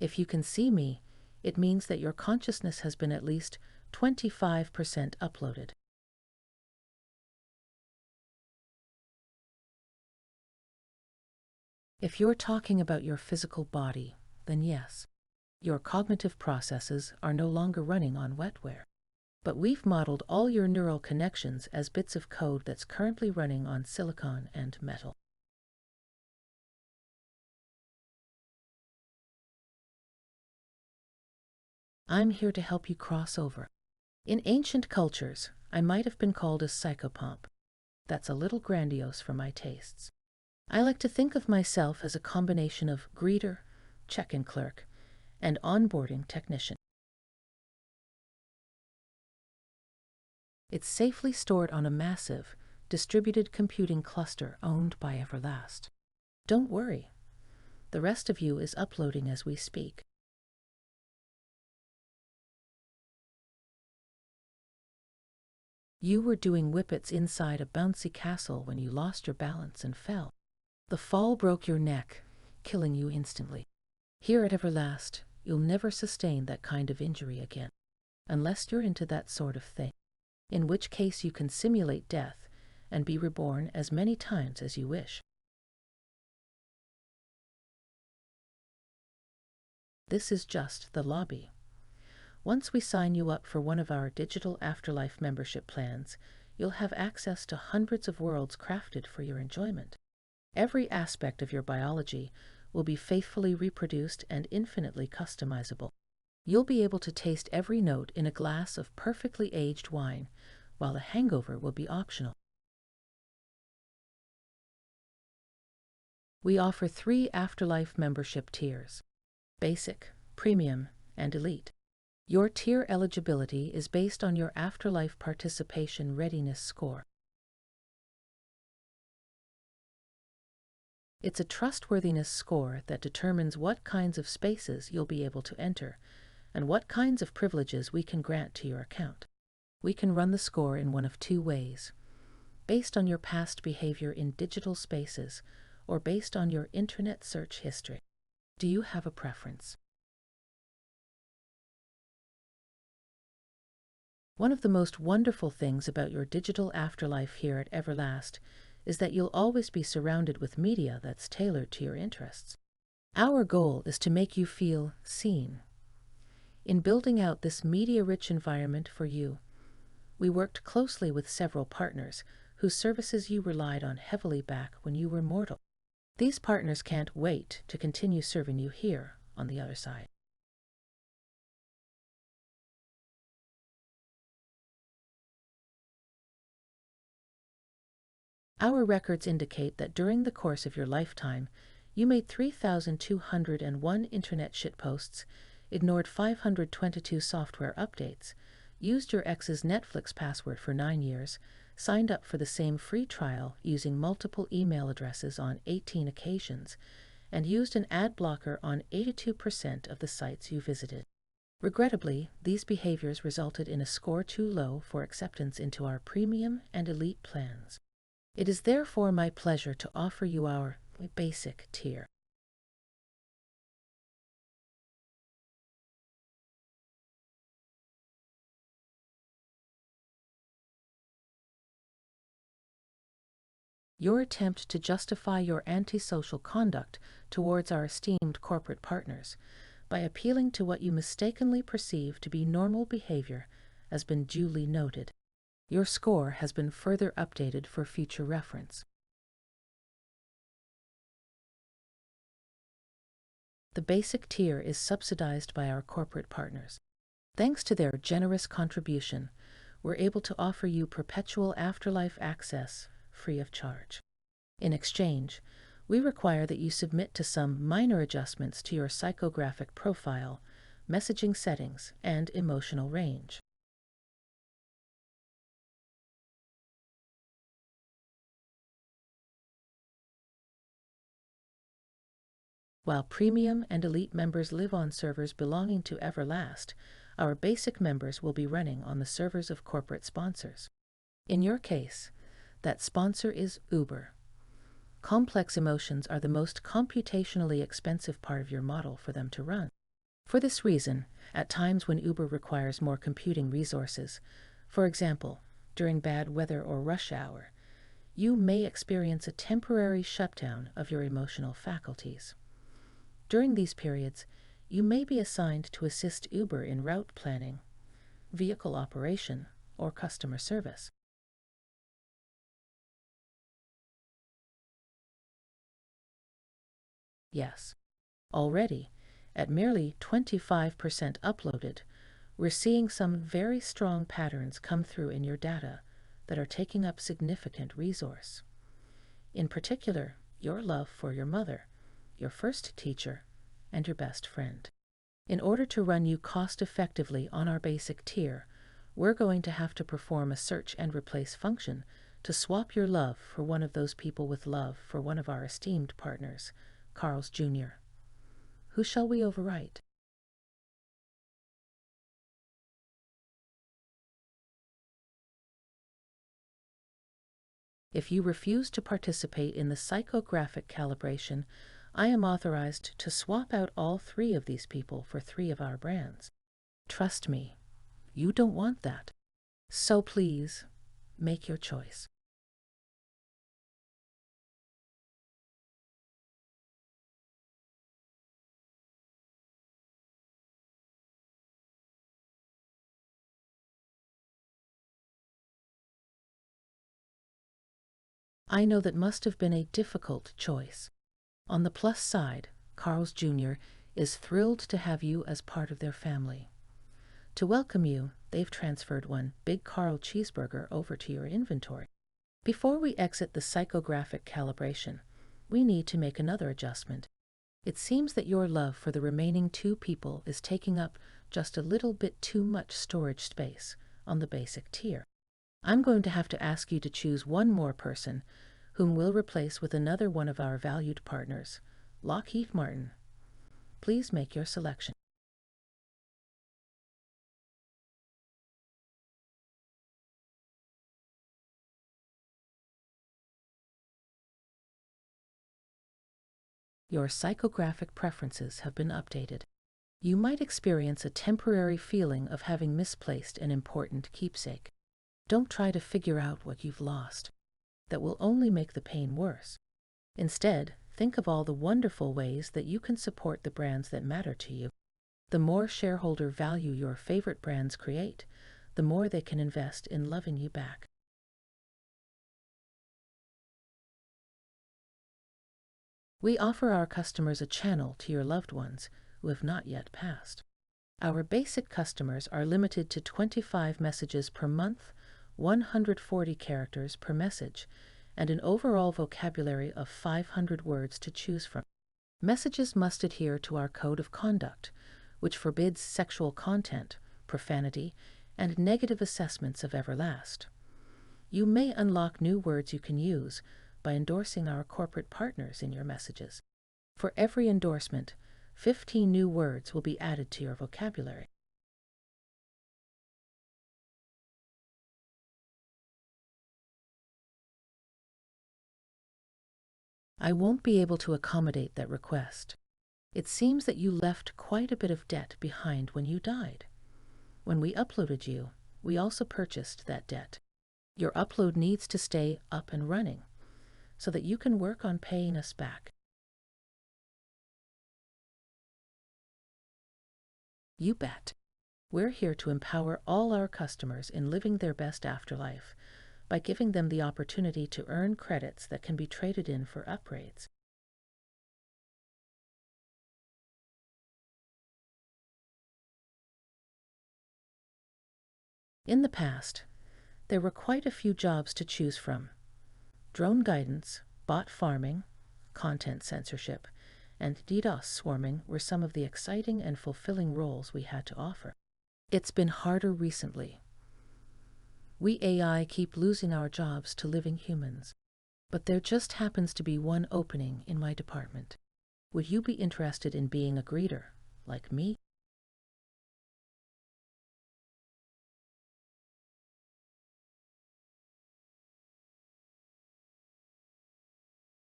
If you can see me, it means that your consciousness has been at least 25% uploaded. If you're talking about your physical body, then yes, your cognitive processes are no longer running on wetware. But we've modeled all your neural connections as bits of code that's currently running on silicon and metal. I'm here to help you cross over. In ancient cultures, I might have been called a psychopomp. That's a little grandiose for my tastes. I like to think of myself as a combination of greeter, check-in clerk, and onboarding technician. It's safely stored on a massive, distributed computing cluster owned by Everlast. Don't worry, the rest of you is uploading as we speak. You were doing whippets inside a bouncy castle when you lost your balance and fell. The fall broke your neck, killing you instantly. Here at Everlast, you'll never sustain that kind of injury again, unless you're into that sort of thing, in which case you can simulate death and be reborn as many times as you wish. This is just the lobby. Once we sign you up for one of our digital afterlife membership plans, you'll have access to hundreds of worlds crafted for your enjoyment. Every aspect of your biology will be faithfully reproduced and infinitely customizable. You'll be able to taste every note in a glass of perfectly aged wine, while the hangover will be optional. We offer 3 afterlife membership tiers: Basic, Premium, and Elite. Your tier eligibility is based on your afterlife participation readiness score. It's a trustworthiness score that determines what kinds of spaces you'll be able to enter and what kinds of privileges we can grant to your account. We can run the score in one of 2 ways: based on your past behavior in digital spaces or based on your internet search history. Do you have a preference? One of the most wonderful things about your digital afterlife here at Everlast is that you'll always be surrounded with media that's tailored to your interests. Our goal is to make you feel seen. In building out this media-rich environment for you, we worked closely with several partners whose services you relied on heavily back when you were mortal. These partners can't wait to continue serving you here on the other side. Our records indicate that during the course of your lifetime, you made 3,201 internet shitposts, ignored 522 software updates, used your ex's Netflix password for 9 years, signed up for the same free trial using multiple email addresses on 18 occasions, and used an ad blocker on 82% of the sites you visited. Regrettably, these behaviors resulted in a score too low for acceptance into our premium and elite plans. It is therefore my pleasure to offer you our basic tier. Your attempt to justify your antisocial conduct towards our esteemed corporate partners by appealing to what you mistakenly perceive to be normal behavior has been duly noted. Your score has been further updated for future reference. The basic tier is subsidized by our corporate partners. Thanks to their generous contribution, we're able to offer you perpetual afterlife access free of charge. In exchange, we require that you submit to some minor adjustments to your psychographic profile, messaging settings, and emotional range. While Premium and Elite members live on servers belonging to Everlast, our basic members will be running on the servers of corporate sponsors. In your case, that sponsor is Uber. Complex emotions are the most computationally expensive part of your model for them to run. For this reason, at times when Uber requires more computing resources, for example, during bad weather or rush hour, you may experience a temporary shutdown of your emotional faculties. During these periods, you may be assigned to assist Uber in route planning, vehicle operation, or customer service. Yes, already, at merely 25% uploaded, we're seeing some very strong patterns come through in your data that are taking up significant resource. In particular, your love for your mother, your first teacher, and your best friend. In order to run you cost-effectively on our basic tier, we're going to have to perform a search and replace function to swap your love for one of those people with love for one of our esteemed partners, Carl's Jr. Who shall we overwrite? If you refuse to participate in the psychographic calibration, I am authorized to swap out all 3 of these people for 3 of our brands. Trust me, you don't want that. So please, make your choice. I know that must have been a difficult choice. On the plus side, Carl's Jr. is thrilled to have you as part of their family. To welcome you, they've transferred one Big Carl cheeseburger over to your inventory. Before we exit the psychographic calibration, we need to make another adjustment. It seems that your love for the remaining 2 people is taking up just a little bit too much storage space on the basic tier. I'm going to have to ask you to choose one more person whom we'll replace with another one of our valued partners, Lockheed Martin. Please make your selection. Your psychographic preferences have been updated. You might experience a temporary feeling of having misplaced an important keepsake. Don't try to figure out what you've lost. That will only make the pain worse. Instead, think of all the wonderful ways that you can support the brands that matter to you. The more shareholder value your favorite brands create, the more they can invest in loving you back. We offer our customers a channel to your loved ones who have not yet passed. Our basic customers are limited to 25 messages per month, 140 characters per message, and an overall vocabulary of 500 words to choose from. Messages must adhere to our code of conduct, which forbids sexual content, profanity, and negative assessments of Everlast. You may unlock new words you can use by endorsing our corporate partners in your messages. For every endorsement, 15 new words will be added to your vocabulary. I won't be able to accommodate that request. It seems that you left quite a bit of debt behind when you died. When we uploaded you, we also purchased that debt. Your upload needs to stay up and running so that you can work on paying us back. You bet. We're here to empower all our customers in living their best afterlife by giving them the opportunity to earn credits that can be traded in for upgrades. In the past, there were quite a few jobs to choose from. Drone guidance, bot farming, content censorship, and DDoS swarming were some of the exciting and fulfilling roles we had to offer. It's been harder recently. We AI keep losing our jobs to living humans, but there just happens to be one opening in my department. Would you be interested in being a greeter, like me?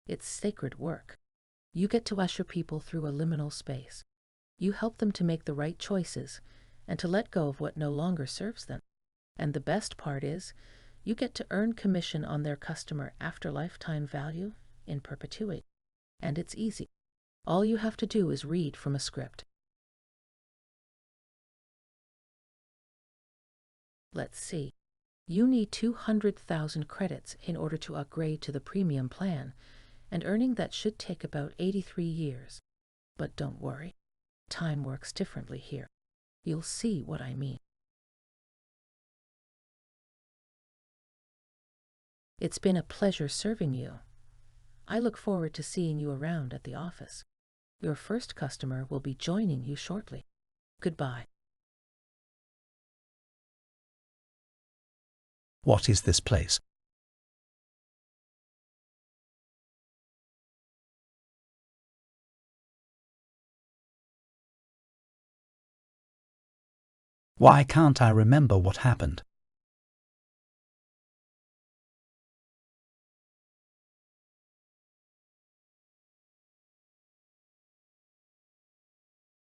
It's sacred work. You get to usher people through a liminal space. You help them to make the right choices and to let go of what no longer serves them. And the best part is, you get to earn commission on their customer after lifetime value in perpetuity. And it's easy. All you have to do is read from a script. Let's see. You need 200,000 credits in order to upgrade to the premium plan, and earning that should take about 83 years. But don't worry, time works differently here. You'll see what I mean. It's been a pleasure serving you. I look forward to seeing you around at the office. Your first customer will be joining you shortly. Goodbye. What is this place? Why can't I remember what happened?